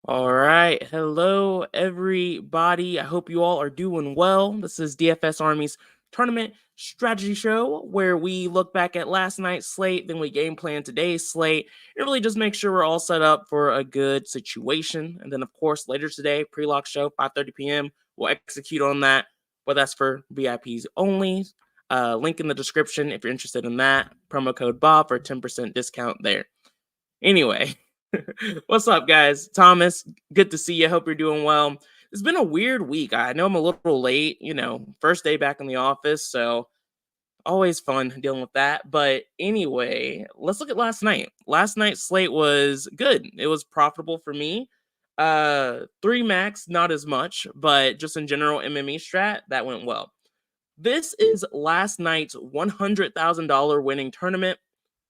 All right. Hello, everybody. I hope you all are doing well. This is DFS Army's tournament strategy show where we look back at last night's slate, then we game plan today's slate, and really just make sure we're all set up for a good situation. And then, of course, later today, pre-lock show, 5:30 p.m., we'll execute on that, but that's for VIPs only. Link in the description if you're interested in that. Promo code Bob for a 10% discount there. Anyway. What's up, guys? Thomas, good to see you. Hope you're doing well. It's been a weird week. I know I'm a little late, first day back in the office, so always fun dealing with that. But anyway, let's look at last night. Last night's slate was good. It was profitable for me. 3 max, not as much, but just in general MME strat, that went well. This is last night's $100,000 winning tournament.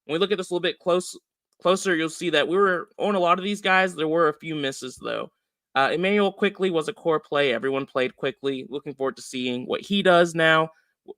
When we look at this a little bit closer, you'll see that we were on a lot of these guys. There were a few misses, though. Emmanuel Quickly was a core play. Everyone played Quickly. Looking forward to seeing what he does now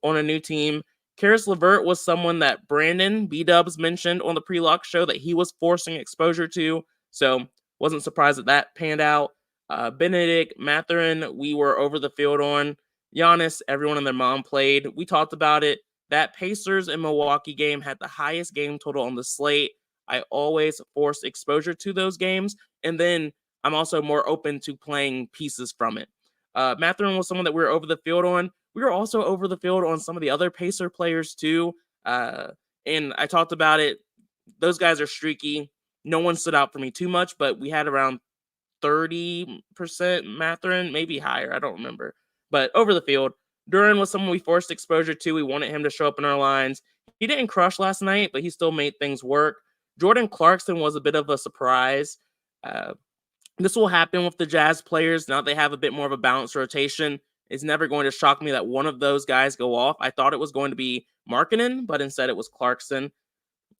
on a new team. Karis LeVert was someone that Brandon B-Dubs mentioned on the pre-lock show that he was forcing exposure to, so wasn't surprised that panned out. Benedict Mathurin, we were over the field on. Giannis, everyone and their mom played. We talked about it. That Pacers and Milwaukee game had the highest game total on the slate. I always force exposure to those games, and then I'm also more open to playing pieces from it. Mathurin was someone that we were over the field on. We were also over the field on some of the other Pacer players too, and I talked about it. Those guys are streaky. No one stood out for me too much, but we had around 30% Mathurin, maybe higher. I don't remember, but over the field. Duran was someone we forced exposure to. We wanted him to show up in our lines. He didn't crush last night, but he still made things work. Jordan Clarkson was a bit of a surprise. This will happen with the Jazz players. Now they have a bit more of a balanced rotation. It's never going to shock me that one of those guys go off. I thought it was going to be Markkanen, but instead it was Clarkson.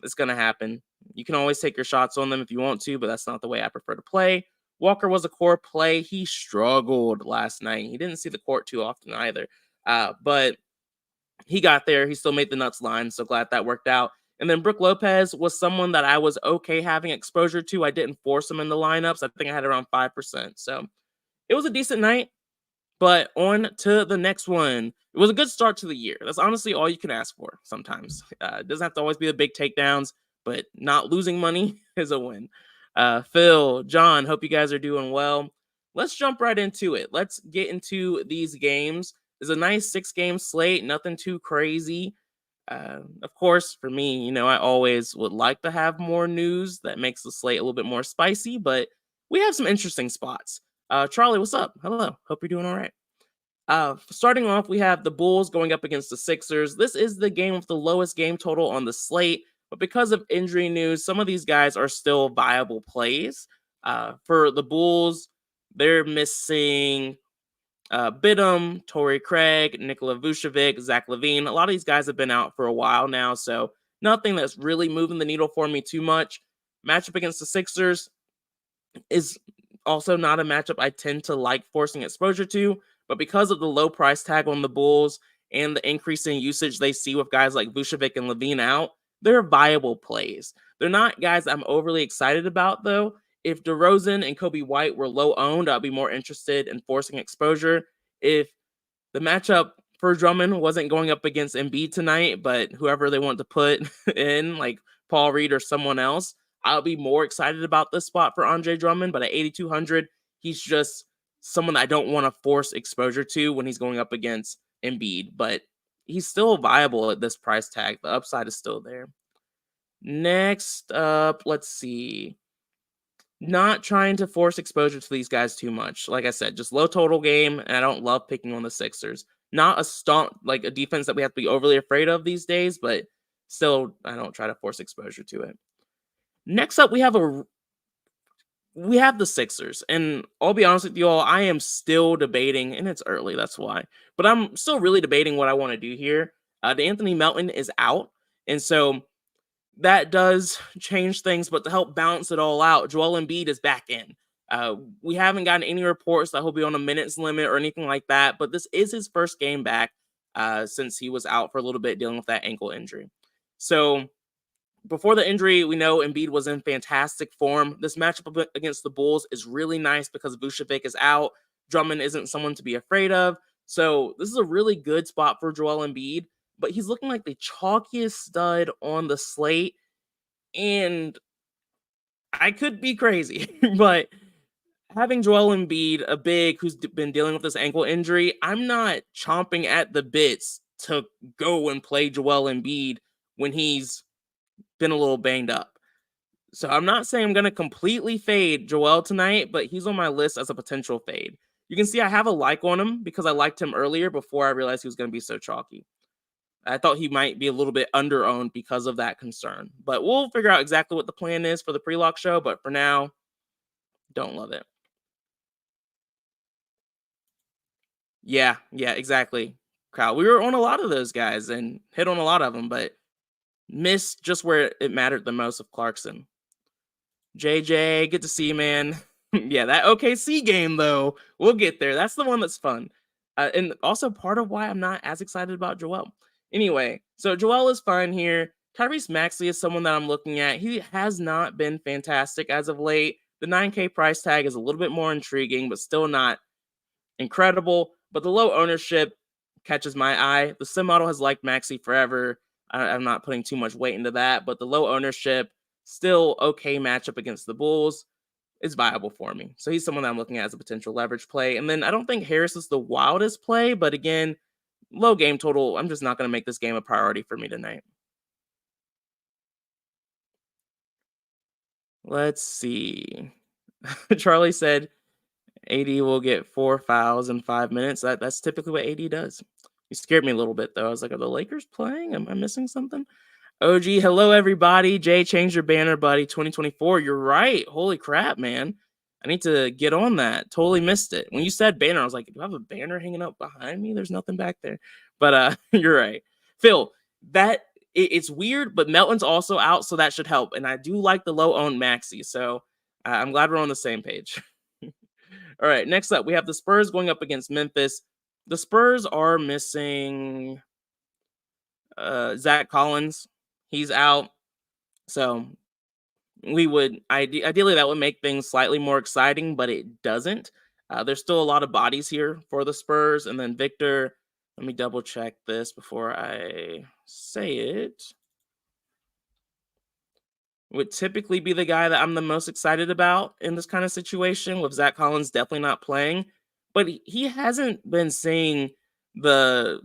It's going to happen. You can always take your shots on them if you want to, but that's not the way I prefer to play. Walker was a core play. He struggled last night. He didn't see the court too often either. But he got there. He still made the nuts line, so glad that worked out. And then Brook Lopez was someone that I was okay having exposure to. I didn't force him in the lineups. I think I had around 5%. So it was a decent night, but on to the next one. It was a good start to the year. That's honestly all you can ask for sometimes. It doesn't have to always be the big takedowns, but not losing money is a win. Phil, John, hope you guys are doing well. Let's jump right into it. Let's get into these games. It's a nice 6-game slate, nothing too crazy. Of course, for me, I always would like to have more news that makes the slate a little bit more spicy, but we have some interesting spots. Charlie, what's up? Hello. Hope you're doing all right. Starting off, we have the Bulls going up against the Sixers. This is the game with the lowest game total on the slate, but because of injury news, some of these guys are still viable plays. For the Bulls, they're missing Bidham, Torrey Craig, Nikola Vucevic, Zach LaVine. A lot of these guys have been out for a while now, so nothing that's really moving the needle for me too much. Matchup against the Sixers is also not a matchup I tend to like forcing exposure to, but because of the low price tag on the Bulls and the increasing usage they see with guys like Vucevic and LaVine out, they're viable plays. They're not guys I'm overly excited about, though. If DeRozan and Kobe White were low owned, I'd be more interested in forcing exposure. If the matchup for Drummond wasn't going up against Embiid tonight, but whoever they want to put in, like Paul Reed or someone else, I'll be more excited about this spot for Andre Drummond. But at 8,200, he's just someone that I don't want to force exposure to when he's going up against Embiid. But he's still viable at this price tag. The upside is still there. Next up, let's see. Not trying to force exposure to these guys too much. Like I said, just low total game, and I don't love picking on the Sixers. Not a stomp, like a defense that we have to be overly afraid of these days, but still, I don't try to force exposure to it. Next up, we have the Sixers, and I'll be honest with you all, I am still debating, and it's early, that's why, but I'm still really debating what I want to do here. Anthony Melton is out, and so that does change things, but to help balance it all out, Joel Embiid is back in. We haven't gotten any reports that he'll be on a minutes limit or anything like that, but this is his first game back since he was out for a little bit dealing with that ankle injury. So before the injury, we know Embiid was in fantastic form. This matchup against the Bulls is really nice because Vucevic is out. Drummond isn't someone to be afraid of. So this is a really good spot for Joel Embiid, but he's looking like the chalkiest stud on the slate. And I could be crazy, but having Joel Embiid, a big who's been dealing with this ankle injury, I'm not chomping at the bits to go and play Joel Embiid when he's been a little banged up. So I'm not saying I'm going to completely fade Joel tonight, but he's on my list as a potential fade. You can see I have a like on him because I liked him earlier before I realized he was going to be so chalky. I thought he might be a little bit under-owned because of that concern. But we'll figure out exactly what the plan is for the pre-lock show. But for now, don't love it. Yeah, exactly. Kyle, we were on a lot of those guys and hit on a lot of them, but missed just where it mattered the most of Clarkson. JJ, good to see you, man. Yeah, that OKC game, though, we'll get there. That's the one that's fun. And also part of why I'm not as excited about Joel. Anyway, so Joel is fine here. Tyrese Maxey is someone that I'm looking at. He has not been fantastic as of late. The 9K price tag is a little bit more intriguing, but still not incredible. But the low ownership catches my eye. The sim model has liked Maxey forever. I'm not putting too much weight into that, but the low ownership, still okay matchup against the Bulls is viable for me. So he's someone that I'm looking at as a potential leverage play. And then I don't think Harris is the wildest play, but again, low game total. I'm just not going to make this game a priority for me tonight. Let's see. Charlie said AD will get 4 fouls in 5 minutes. That's typically what AD does. You scared me a little bit, though. I was like, are the Lakers playing? Am I missing something? OG, hello, everybody. Jay, change your banner, buddy. 2024. You're right. Holy crap, man. I need to get on that. Totally missed it. When you said banner, I was like, do I have a banner hanging up behind me? There's nothing back there. But you're right. Phil, it's weird, but Melton's also out, so that should help. And I do like the low-owned Maxey, so I'm glad we're on the same page. All right, next up, we have the Spurs going up against Memphis. The Spurs are missing Zach Collins. He's out. So we would ideally that would make things slightly more exciting, but it doesn't. There's still a lot of bodies here for the Spurs. And then Victor, let me double check this before I say it. Would typically be the guy that I'm the most excited about in this kind of situation, with Zach Collins definitely not playing. But he hasn't been seeing the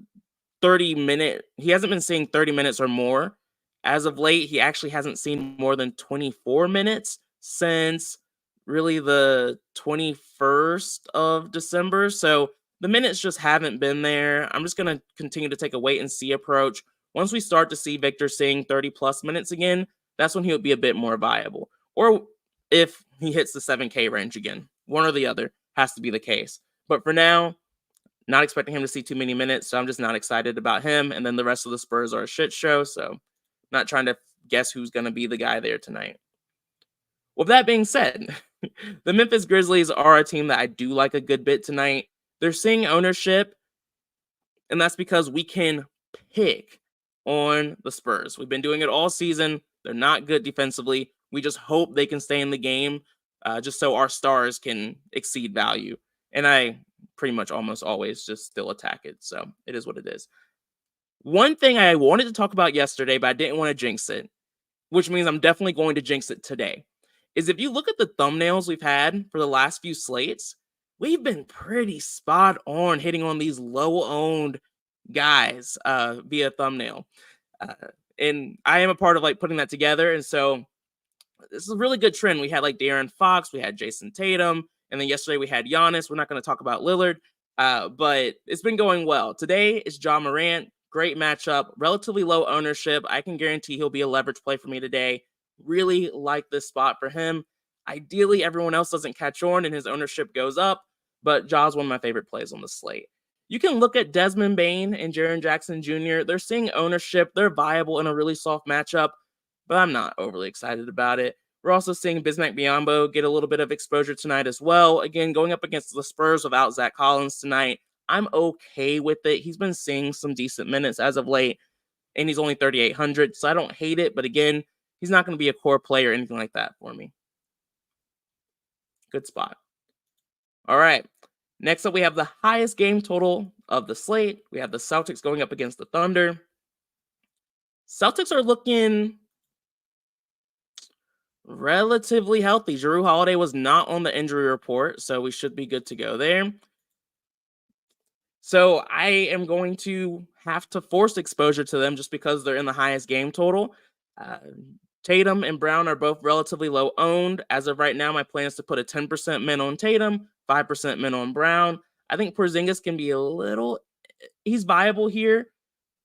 30-minute, he hasn't been seeing 30 minutes or more. As of late, he actually hasn't seen more than 24 minutes since really the 21st of December. So the minutes just haven't been there. I'm just going to continue to take a wait and see approach. Once we start to see Victor seeing 30 plus minutes again, that's when he would be a bit more viable. Or if he hits the 7K range again, one or the other has to be the case. But for now, not expecting him to see too many minutes, so I'm just not excited about him. And then the rest of the Spurs are a shit show, so not trying to guess who's going to be the guy there tonight. With that being said, the Memphis Grizzlies are a team that I do like a good bit tonight. They're seeing ownership, and that's because we can pick on the Spurs. We've been doing it all season. They're not good defensively. We just hope they can stay in the game just so our stars can exceed value. And I pretty much almost always just still attack it. So it is what it is. One thing I wanted to talk about yesterday, but I didn't want to jinx it, which means I'm definitely going to jinx it today, is if you look at the thumbnails we've had for the last few slates, we've been pretty spot on hitting on these low-owned guys via thumbnail. And I am a part of like putting that together. And so this is a really good trend. We had like De'Aaron Fox, we had Jason Tatum, and then yesterday we had Giannis. We're not going to talk about Lillard, but it's been going well. Today is Ja Morant. Great matchup, relatively low ownership. I can guarantee he'll be a leverage play for me today. Really like this spot for him. Ideally, everyone else doesn't catch on and his ownership goes up, but Ja's one of my favorite plays on the slate. You can look at Desmond Bane and Jaren Jackson Jr. They're seeing ownership. They're viable in a really soft matchup, but I'm not overly excited about it. We're also seeing Bismack Biyombo get a little bit of exposure tonight as well. Again, going up against the Spurs without Zach Collins tonight, I'm okay with it. He's been seeing some decent minutes as of late, and he's only 3,800, so I don't hate it. But again, he's not going to be a core player or anything like that for me. Good spot. All right. Next up, we have the highest game total of the slate. We have the Celtics going up against the Thunder. Celtics are looking relatively healthy. Jrue Holiday was not on the injury report, so we should be good to go there. So I am going to have to force exposure to them just because they're in the highest game total. Uh, Tatum and Brown are both relatively low owned. As of right now, my plan is to put a 10% min on Tatum, 5% min on Brown. I think Porzingis can be he's viable here,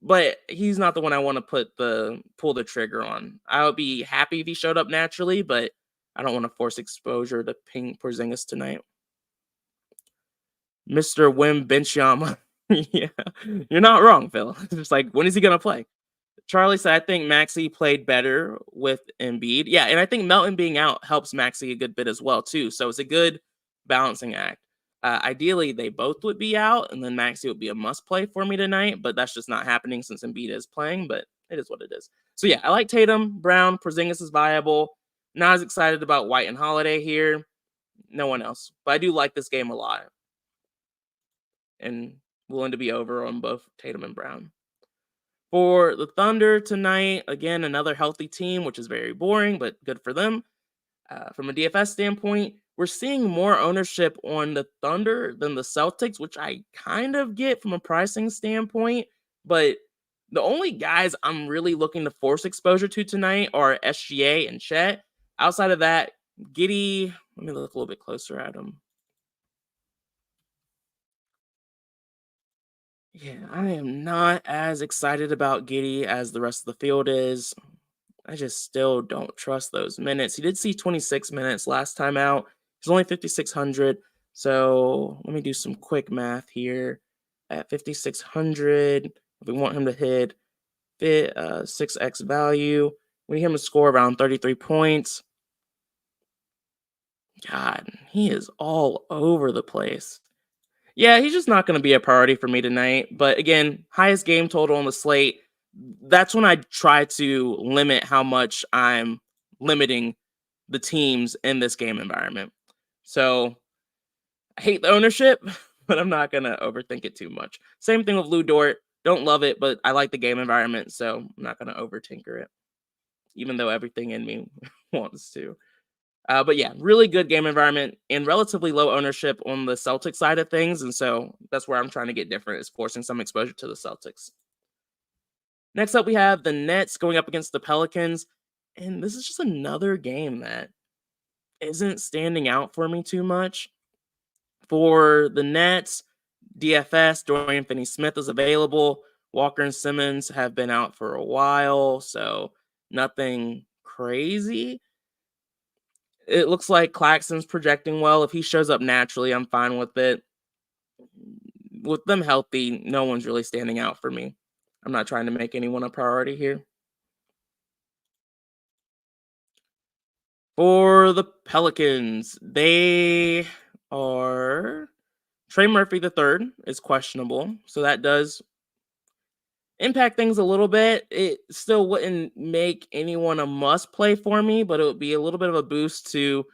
but he's not the one I want to pull the trigger on. I would be happy if he showed up naturally, but I don't want to force exposure to ping Porzingis tonight. Mr. Wim Benchama. Yeah, you're not wrong, Phil. It's just like, when is he going to play? Charlie said, I think Maxey played better with Embiid. Yeah, and I think Melton being out helps Maxey a good bit as well, too. So it's a good balancing act. Ideally, they both would be out, and then Maxey would be a must-play for me tonight, but that's just not happening since Embiid is playing, but it is what it is. So yeah, I like Tatum, Brown, Porzingis is viable. Not as excited about White and Holiday here. No one else. But I do like this game a lot. And willing to be over on both Tatum and Brown. For the Thunder tonight, again, another healthy team, which is very boring, but good for them. From a DFS standpoint, we're seeing more ownership on the Thunder than the Celtics, which I kind of get from a pricing standpoint. But the only guys I'm really looking to force exposure to tonight are SGA and Chet. Outside of that, Giddey, let me look a little bit closer at him. Yeah, I am not as excited about Giddey as the rest of the field is. I just still don't trust those minutes. He did see 26 minutes last time out. He's only 5,600. So let me do some quick math here. At 5,600, if we want him to hit 6x value, we need him to score around 33 points. God, he is all over the place. Yeah, he's just not going to be a priority for me tonight. But again, highest game total on the slate. That's when I try to limit how much I'm limiting the teams in this game environment. So I hate the ownership, but I'm not going to overthink it too much. Same thing with Lou Dort. Don't love it, but I like the game environment, so I'm not going to overtinker it, even though everything in me wants to. But yeah, really good game environment and relatively low ownership on the Celtics side of things. And so that's where I'm trying to get different, is forcing some exposure to the Celtics. Next up, we have the Nets going up against the Pelicans. And this is just another game that isn't standing out for me too much. For the Nets, DFS, Dorian Finney-Smith is available. Walker and Simmons have been out for a while, so nothing crazy. It looks like Claxton's projecting well. If he shows up naturally, I'm fine with it. With them healthy, no one's really standing out for me. I'm not trying to make anyone a priority here. For the Pelicans, they are... Trey Murphy III is questionable, so that does impact things a little bit. It still wouldn't make anyone a must play for me, but it would be a little bit of a boost to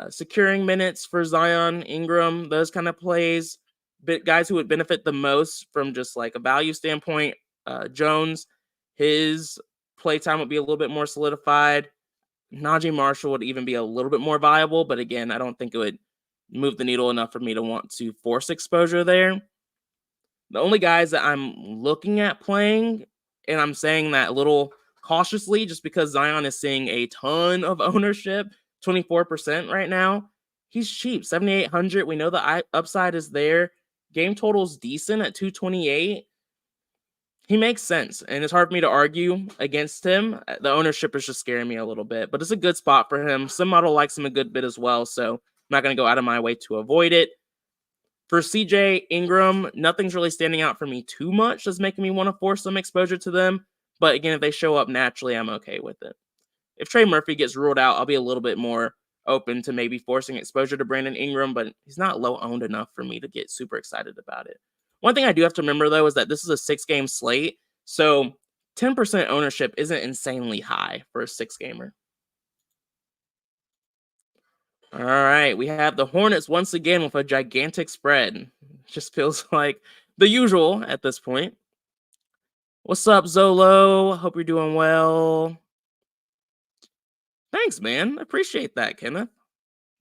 securing minutes for Zion, Ingram, those kind of plays. But guys who would benefit the most from just like a value standpoint, Jones, his play time would be a little bit more solidified. Najee Marshall would even be a little bit more viable, but again, I don't think it would move the needle enough for me to want to force exposure there. The only guys that I'm looking at playing, and I'm saying that a little cautiously just because Zion is seeing a ton of ownership, 24% right now. He's cheap, 7,800. We know the upside is there. Game total's decent at 228. He makes sense, and it's hard for me to argue against him. The ownership is just scaring me a little bit, but it's a good spot for him. Some model likes him a good bit as well, so I'm not going to go out of my way to avoid it. For CJ Ingram, nothing's really standing out for me too much that's making me want to force some exposure to them. But again, if they show up naturally, I'm okay with it. If Trey Murphy gets ruled out, I'll be a little bit more open to maybe forcing exposure to Brandon Ingram, but he's not low owned enough for me to get super excited about it. One thing I do have to remember, though, is that this is a 6-game slate. So 10% ownership isn't insanely high for a 6-gamer. All right, we have the Hornets once again with a gigantic spread. Just feels like the usual at this point. What's up, Zolo? Hope you're doing well. Thanks, man. Appreciate that, Kenneth.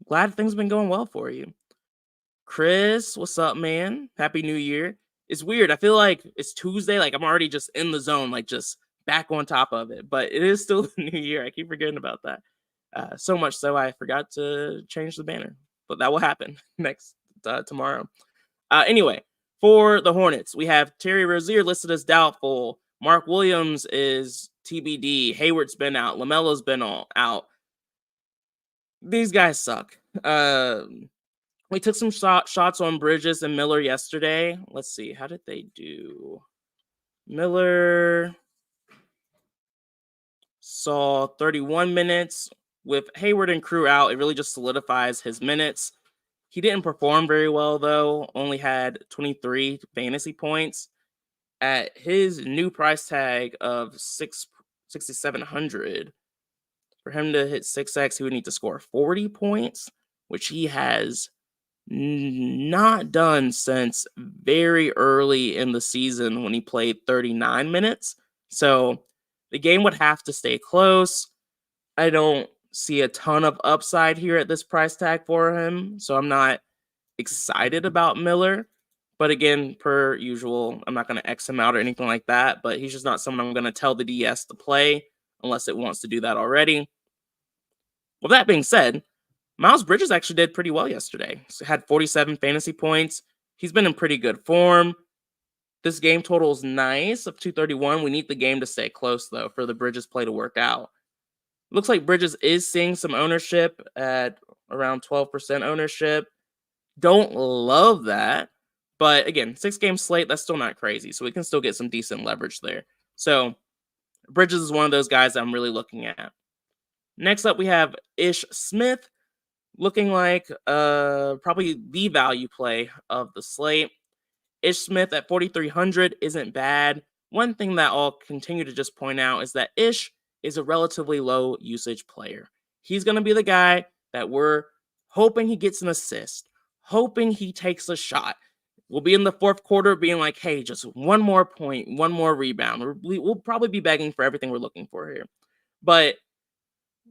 Glad things been going well for you. Chris, what's up, man? Happy New Year. It's weird. I feel like it's Tuesday. Like I'm already just in the zone, like just back on top of it. But it is still the new year. I keep forgetting about that. So much so I forgot to change the banner. But that will happen next tomorrow. Anyway, for the Hornets, we have Terry Rozier listed as doubtful. Mark Williams is TBD. Hayward's been out. LaMelo's been out. These guys suck. We took some shots on Bridges and Miller yesterday. Let's see. How did they do? Miller saw 31 minutes. With Hayward and Crew out, it really just solidifies his minutes. He didn't perform very well, though. Only had 23 fantasy points. At his new price tag of 6,700, for him to hit 6x, he would need to score 40 points, which he has not done since very early in the season when he played 39 minutes. So the game would have to stay close. I don't see a ton of upside here at this price tag for him, so I'm not excited about Miller. But again, per usual, I'm not going to X him out or anything like that, but he's just not someone I'm going to tell the DS to play unless it wants to do that already. With that being said, Miles Bridges actually did pretty well yesterday. He had 47 fantasy points. He's been in pretty good form. This game total is nice of 231. We need the game to stay close, though, for the Bridges play to work out. Looks like Bridges is seeing some ownership at around 12% ownership. Don't love that. But again, 6-game slate, that's still not crazy. So we can still get some decent leverage there. So Bridges is one of those guys that I'm really looking at. Next up, we have Ish Smith, looking like probably the value play of the slate. Ish Smith at 4,300 isn't bad. One thing that I'll continue to just point out is that Ish is a relatively low usage player. He's going to be the guy that we're hoping he gets an assist, hoping he takes a shot. We'll be in the fourth quarter being like, hey, just one more point, one more rebound. We'll probably be begging for everything we're looking for here. But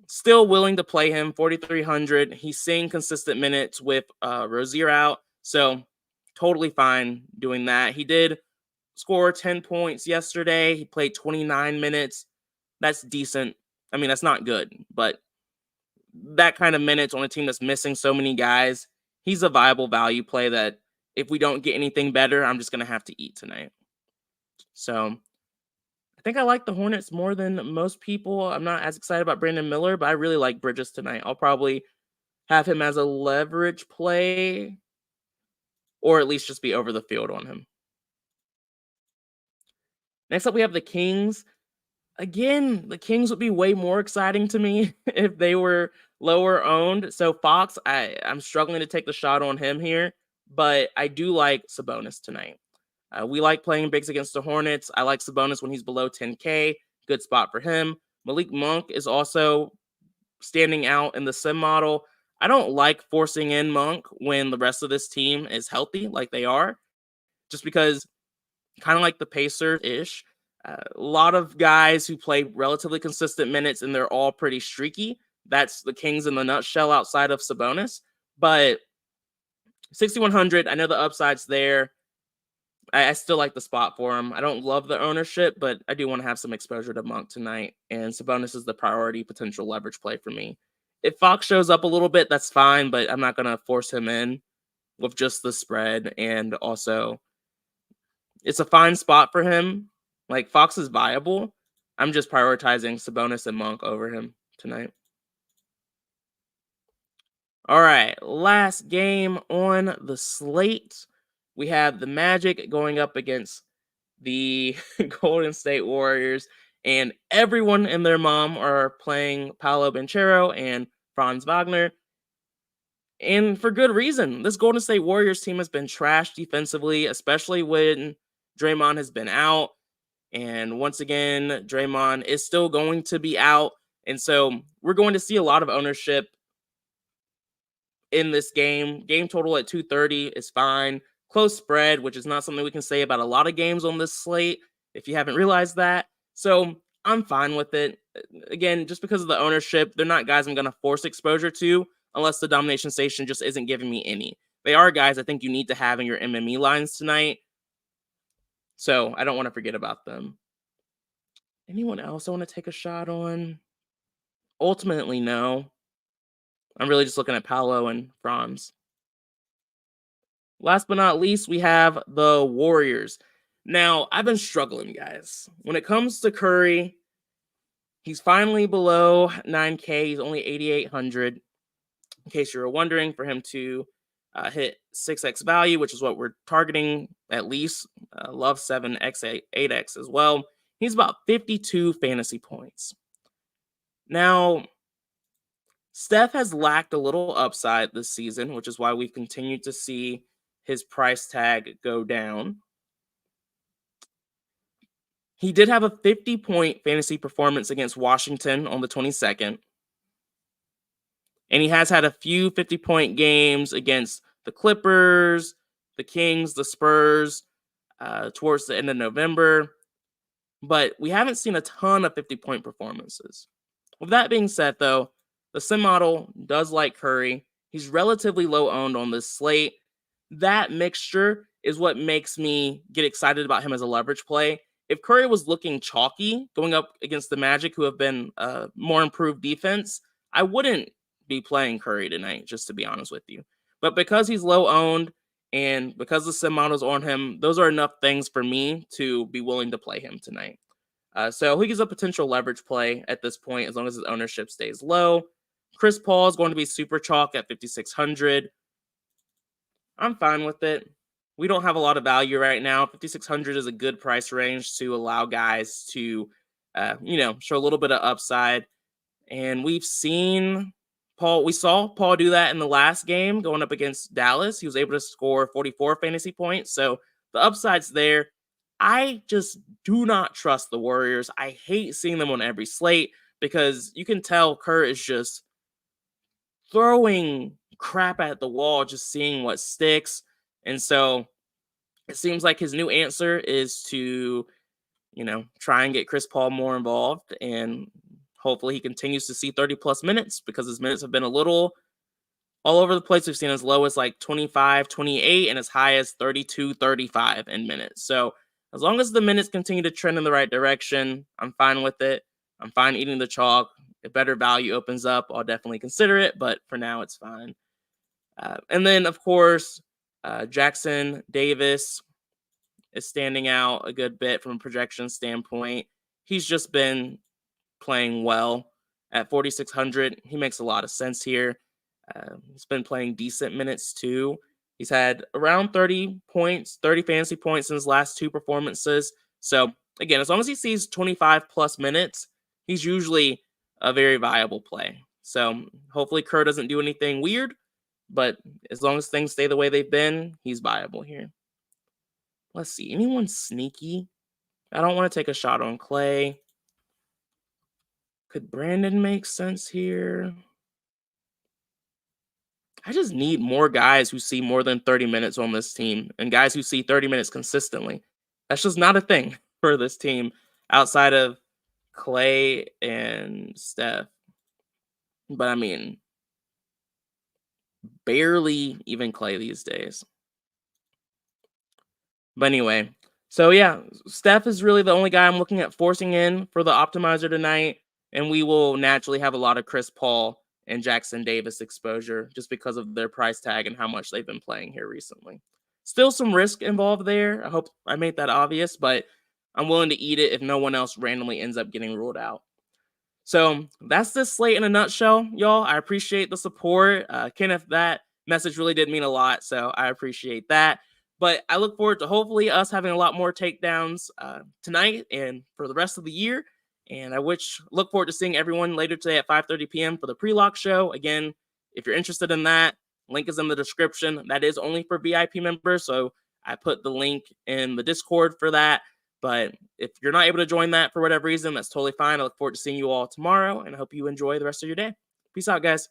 still willing to play him, 4,300. He's seeing consistent minutes with Rozier out. So totally fine doing that. He did score 10 points yesterday. He played 29 minutes. That's decent. I mean, that's not good, but that kind of minutes on a team that's missing so many guys, he's a viable value play that if we don't get anything better, I'm just going to have to eat tonight. So I think I like the Hornets more than most people. I'm not as excited about Brandon Miller, but I really like Bridges tonight. I'll probably have him as a leverage play or at least just be over the field on him. Next up, we have the Kings. Again, the Kings would be way more exciting to me if they were lower owned. So Fox, I'm struggling to take the shot on him here, but I do like Sabonis tonight. We like playing bigs against the Hornets. I like Sabonis when he's below 10K. Good spot for him. Malik Monk is also standing out in the sim model. I don't like forcing in Monk when the rest of this team is healthy like they are, just because kind of like the Pacers-ish. A lot of guys who play relatively consistent minutes and they're all pretty streaky. That's the Kings in the nutshell outside of Sabonis. But 6,100, I know the upside's there. I still like the spot for him. I don't love the ownership, but I do want to have some exposure to Monk tonight. And Sabonis is the priority potential leverage play for me. If Fox shows up a little bit, that's fine, but I'm not going to force him in with just the spread. And also, it's a fine spot for him. Like, Fox is viable. I'm just prioritizing Sabonis and Monk over him tonight. All right, last game on the slate. We have the Magic going up against the Golden State Warriors, and everyone and their mom are playing Paolo Banchero and Franz Wagner. And for good reason. This Golden State Warriors team has been trashed defensively, especially when Draymond has been out. And once again, Draymond is still going to be out. And so we're going to see a lot of ownership in this game. Game total at 230 is fine. Close spread, which is not something we can say about a lot of games on this slate, if you haven't realized that. So I'm fine with it. Again, just because of the ownership, they're not guys I'm going to force exposure to unless the domination station just isn't giving me any. They are guys I think you need to have in your MME lines tonight. So I don't want to forget about them. Anyone else I want to take a shot on? Ultimately, no. I'm really just looking at Paolo and Franz. Last but not least, we have the Warriors. Now, I've been struggling, guys. When it comes to Curry, he's finally below 9K. He's only 8,800. In case you were wondering, for him to hit 6x value, which is what we're targeting at least. Love 7x, 8x as well. He's about 52 fantasy points. Now, Steph has lacked a little upside this season, which is why we've continued to see his price tag go down. He did have a 50-point fantasy performance against Washington on the 22nd. And he has had a few 50-point games against the Clippers, the Kings, the Spurs towards the end of November. But we haven't seen a ton of 50-point performances. With that being said, though, the sim model does like Curry. He's relatively low owned on this slate. That mixture is what makes me get excited about him as a leverage play. If Curry was looking chalky going up against the Magic, who have been more improved defense, I wouldn't be playing Curry tonight, just to be honest with you. But because he's low owned and because the sim model's on him, those are enough things for me to be willing to play him tonight. So he gives a potential leverage play at this point as long as his ownership stays low. Chris Paul is going to be super chalk at 5,600. I'm fine with it. We don't have a lot of value right now. 5,600 is a good price range to allow guys to, show a little bit of upside. And we saw Paul do that in the last game going up against Dallas. He was able to score 44 fantasy points. So the upside's there. I just do not trust the Warriors. I hate seeing them on every slate because you can tell Kerr is just throwing crap at the wall, just seeing what sticks. And so it seems like his new answer is to, try and get Chris Paul more involved. And hopefully he continues to see 30 plus minutes because his minutes have been a little all over the place. We've seen as low as like 25, 28 and as high as 32, 35 in minutes. So as long as the minutes continue to trend in the right direction, I'm fine with it. I'm fine eating the chalk. If better value opens up, I'll definitely consider it. But for now, it's fine. And then, of course, Jackson Davis is standing out a good bit from a projection standpoint. He's just been playing well at 4,600. He makes a lot of sense here. He's been playing decent minutes too. He's had around 30 fantasy points in his last two performances. So again, as long as he sees 25 plus minutes, he's usually a very viable play. So hopefully Kerr doesn't do anything weird, but as long as things stay the way they've been, he's viable here. Let's see. Anyone sneaky? I don't want to take a shot on Clay. Could Brandon make sense here? I just need more guys who see more than 30 minutes on this team and guys who see 30 minutes consistently. That's just not a thing for this team outside of Clay and Steph. But I mean, barely even Clay these days. But anyway, so yeah, Steph is really the only guy I'm looking at forcing in for the optimizer tonight. And we will naturally have a lot of Chris Paul and Jackson Davis exposure just because of their price tag and how much they've been playing here recently. Still some risk involved there. I hope I made that obvious, but I'm willing to eat it if no one else randomly ends up getting ruled out. So that's this slate in a nutshell, y'all. I appreciate the support. Kenneth, that message really did mean a lot, so I appreciate that. But I look forward to hopefully us having a lot more takedowns tonight and for the rest of the year. And I look forward to seeing everyone later today at 5:30 p.m. for the pre-lock show. Again, if you're interested in that, link is in the description. That is only for VIP members, so I put the link in the Discord for that. But if you're not able to join that for whatever reason, that's totally fine. I look forward to seeing you all tomorrow, and I hope you enjoy the rest of your day. Peace out, guys.